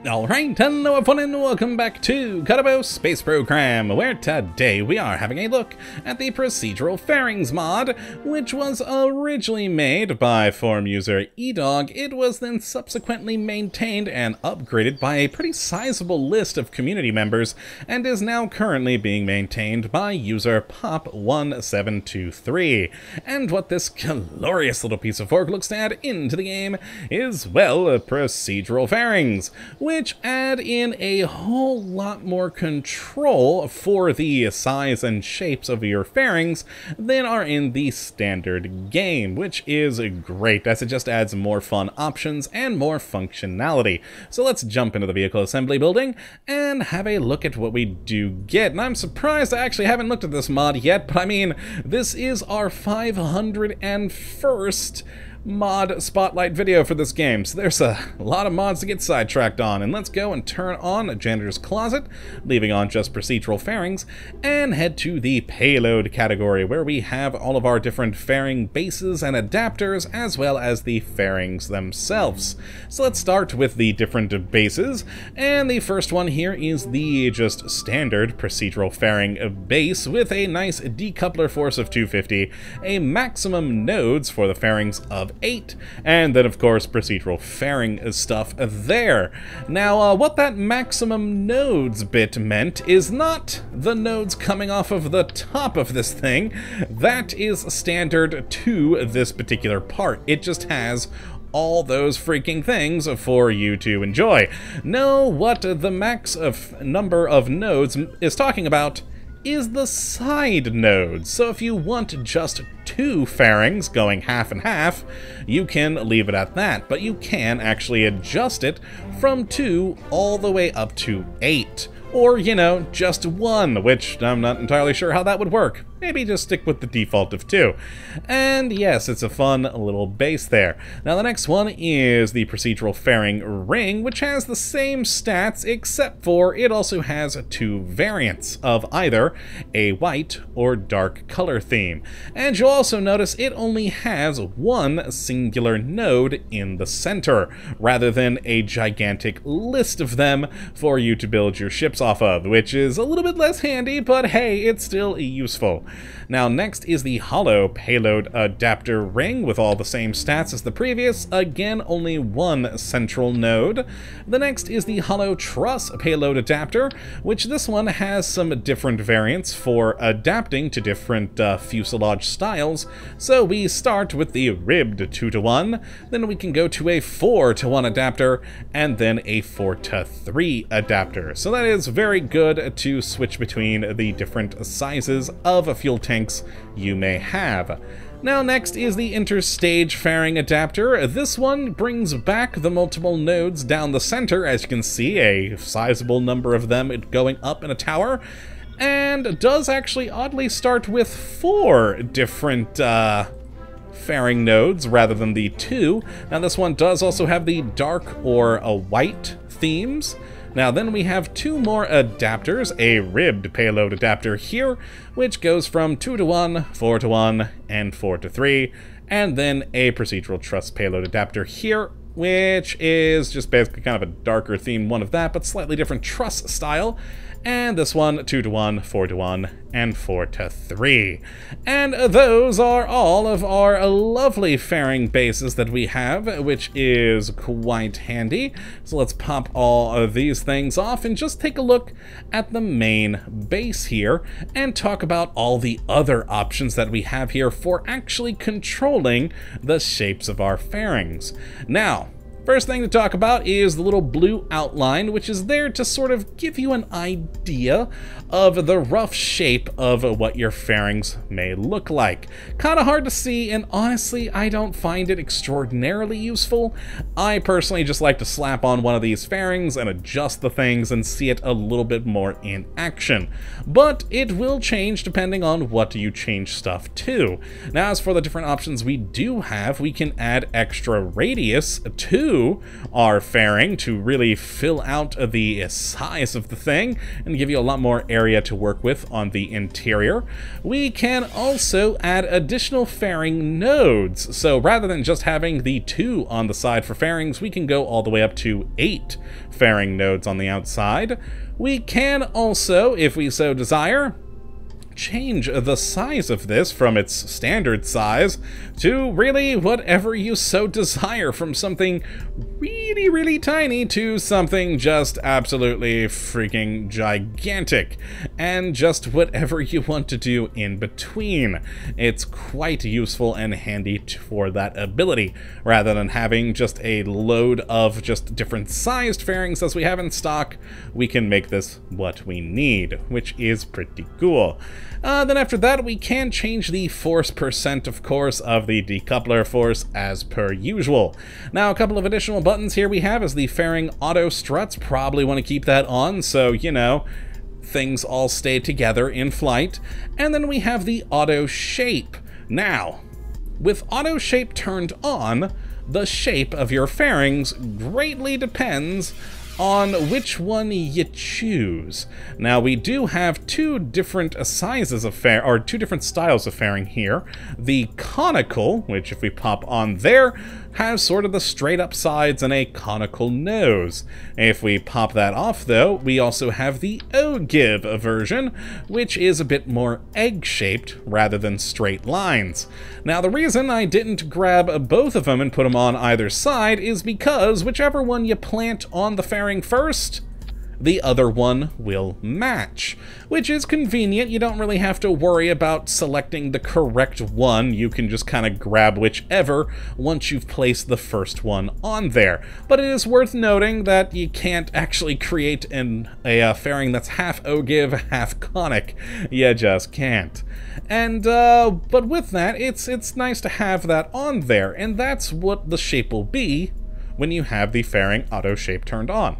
Alright, hello everyone and welcome back to Kottabos Space Program, where today we are having a look at the Procedural Fairings Mod, which was originally made by forum user eDog. It was then subsequently maintained and upgraded by a pretty sizable list of community members, and is now currently being maintained by user Pop1723. And what this glorious little piece of work looks to add into the game is, well, procedural fairings, which add in a whole lot more control for the size and shapes of your fairings than are in the standard game, which is great as it just adds more fun options and more functionality. So let's jump into the vehicle assembly building and have a look at what we do get. And I'm surprised I actually haven't looked at this mod yet, but I mean, this is our 501st mod spotlight video for this game, so there's a lot of mods to get sidetracked on. And let's go and turn on Janitor's Closet, leaving on just procedural fairings, and head to the Payload category, where we have all of our different fairing bases and adapters, as well as the fairings themselves. So let's start with the different bases, and the first one here is the just standard procedural fairing base with a nice decoupler force of 250, a maximum nodes for the fairings of 8, and then of course procedural fairing stuff there. Now what that maximum nodes bit meant is not the nodes coming off of the top of this thing. That is standard to this particular part. It just has all those freaking things for you to enjoy. No, what the max of number of nodes is talking about is the side nodes. So if you want just 2 fairings going half and half, you can leave it at that, but you can actually adjust it from 2 all the way up to 8. Or, you know, just 1, which I'm not entirely sure how that would work. Maybe just stick with the default of 2. And yes, it's a fun little base there. Now the next one is the procedural fairing ring, which has the same stats, except for it also has 2 variants of either a white or dark color theme. And you'll also notice it only has 1 singular node in the center, rather than a gigantic list of them for you to build your ships off of, which is a little bit less handy, but hey, it's still useful. Now next is the hollow payload adapter ring with all the same stats as the previous, again only 1 central node. The next is the hollow truss payload adapter, which this one has some different variants for adapting to different fuselage styles. So we start with the ribbed 2-to-1, then we can go to a 4-to-1 adapter, and then a 4-to-3 adapter. So that is very good to switch between the different sizes of fuel tanks you may have. Now next is the Interstage fairing adapter. This one brings back the multiple nodes down the center, as you can see, a sizable number of them going up in a tower, and does actually oddly start with 4 different fairing nodes rather than the 2. Now this one does also have the dark or a white themes. Now then we have 2 more adapters, a ribbed payload adapter here, which goes from 2-to-1, 4-to-1, and 4-to-3, and then a procedural truss payload adapter here, which is just basically kind of a darker theme one of that, but slightly different truss style. And this one, 2-to-1, 4-to-1, and 4-to-3. And those are all of our lovely fairing bases that we have, which is quite handy. So let's pop all of these things off and just take a look at the main base here and talk about all the other options that we have here for actually controlling the shapes of our fairings. Now, first thing to talk about is the little blue outline, which is there to sort of give you an idea of the rough shape of what your fairings may look like. Kind of hard to see, and honestly, I don't find it extraordinarily useful. I personally just like to slap on one of these fairings and adjust the things and see it a little bit more in action. But it will change depending on what you change stuff to. Now, as for the different options we do have, we can add extra radius to to our fairing to really fill out the size of the thing and give you a lot more area to work with on the interior. We can also add additional fairing nodes. So rather than just having the 2 on the side for fairings, we can go all the way up to 8 fairing nodes on the outside. We can also, if we so desire, change the size of this from its standard size to really whatever you so desire, from something really, really tiny to something just absolutely freaking gigantic, and just whatever you want to do in between. It's quite useful and handy for that ability, rather than having just a load of just different sized fairings as we have in stock. We can make this what we need, which is pretty cool. Then after that, we can change the force percent, of course, of the decoupler force as per usual. Now, a couple of additional buttons here we have is the fairing auto struts. Probably want to keep that on, so, you know, things all stay together in flight. And then we have the auto shape. Now, with auto shape turned on, the shape of your fairings greatly depends on which one you choose. Now, we do have 2 different sizes of or 2 different styles of fairing here. The conical, which if we pop on there, has sort of the straight up sides and a conical nose. If we pop that off, though, we also have the ogive version, which is a bit more egg-shaped rather than straight lines. Now, the reason I didn't grab both of them and put them on either side is because whichever one you plant on the fairing first, the other one will match, which is convenient. You don't really have to worry about selecting the correct one. You can just kind of grab whichever once you've placed the first one on there. But it is worth noting that you can't actually create a fairing that's half ogive, half conic. You just can't. And but with that, it's nice to have that on there, and that's what the shape will be when you have the fairing auto shape turned on.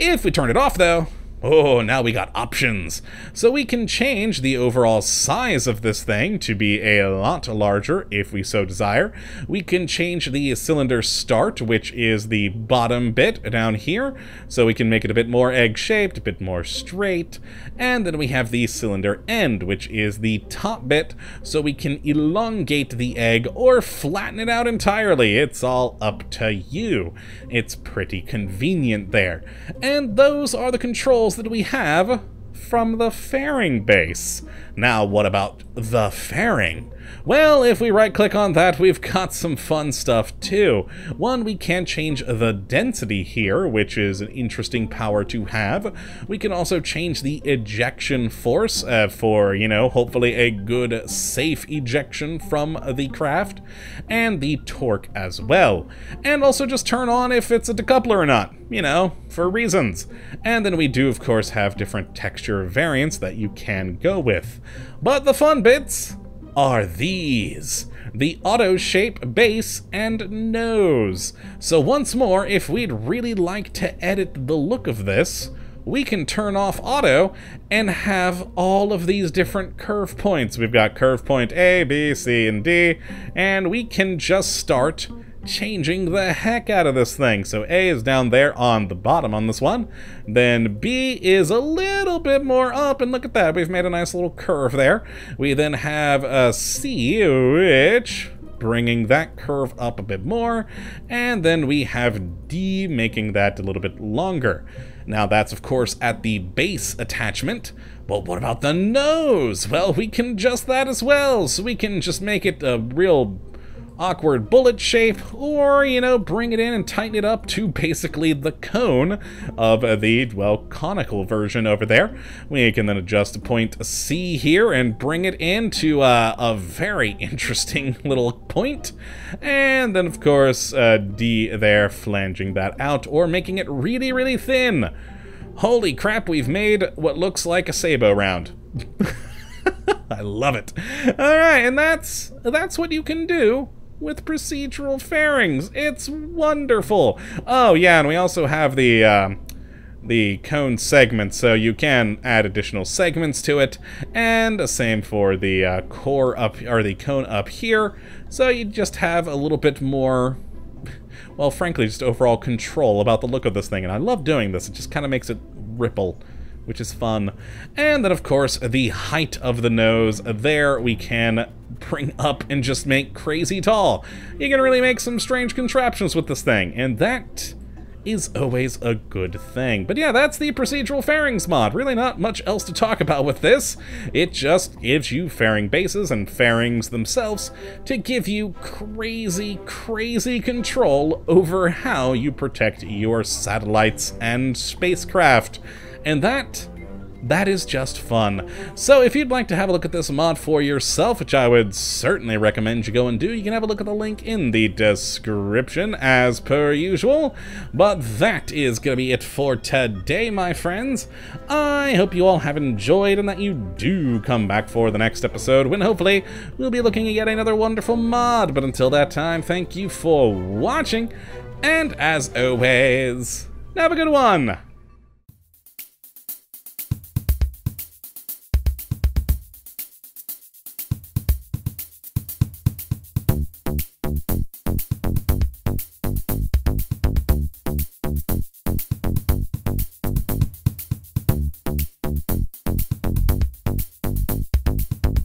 If we turn it off, though, oh, now we got options. So we can change the overall size of this thing to be a lot larger if we so desire. We can change the cylinder start, which is the bottom bit down here, so we can make it a bit more egg-shaped, a bit more straight. And then we have the cylinder end, which is the top bit, so we can elongate the egg or flatten it out entirely. It's all up to you. It's pretty convenient there. And those are the controls that we have from the fairing base. Now, what about the fairing? Well, if we right-click on that, we've got some fun stuff too. One, we can change the density here, which is an interesting power to have. We can also change the ejection force for, you know, hopefully a good, safe ejection from the craft, and the torque as well. And also just turn on if it's a decoupler or not, you know, for reasons. And then we do, of course, have different texture variants that you can go with. But the fun bits are these: the auto shape, base, and nose. So once more, if we'd really like to edit the look of this, we can turn off auto and have all of these different curve points. We've got curve point A, B, C, and D, and we can just start changing the heck out of this thing. So A is down there on the bottom on this one, then B is a little bit more up, and look at that, we've made a nice little curve there. We then have a C, which bringing that curve up a bit more, and then we have D, making that a little bit longer. Now that's of course at the base attachment, but what about the nose? Well, we can adjust that as well, so we can just make it a real awkward bullet shape, or, you know, bring it in and tighten it up to basically the cone of the, well, conical version over there. We can then adjust point C here and bring it into a very interesting little point. And then, of course, D there, flanging that out, or making it really, really thin. Holy crap, we've made what looks like a sabot round. I love it. All right, and that's what you can do with procedural fairings. It's wonderful. Oh yeah, and we also have the cone segment, so you can add additional segments to it, and the same for the core up, or the cone up here. So you just have a little bit more well, frankly, just overall control about the look of this thing. And I love doing this. It just kind of makes it ripple, which is fun. And then, of course, the height of the nose. There we can bring up and just make crazy tall. You can really make some strange contraptions with this thing, and that is always a good thing. But yeah, that's the Procedural Fairings mod. Really not much else to talk about with this. It just gives you fairing bases and fairings themselves to give you crazy, crazy control over how you protect your satellites and spacecraft. And that is just fun. So if you'd like to have a look at this mod for yourself, which I would certainly recommend you go and do, you can have a look at the link in the description as per usual. But that is going to be it for today, my friends. I hope you all have enjoyed and that you do come back for the next episode when hopefully we'll be looking at yet another wonderful mod. But until that time, thank you for watching, and as always, have a good one!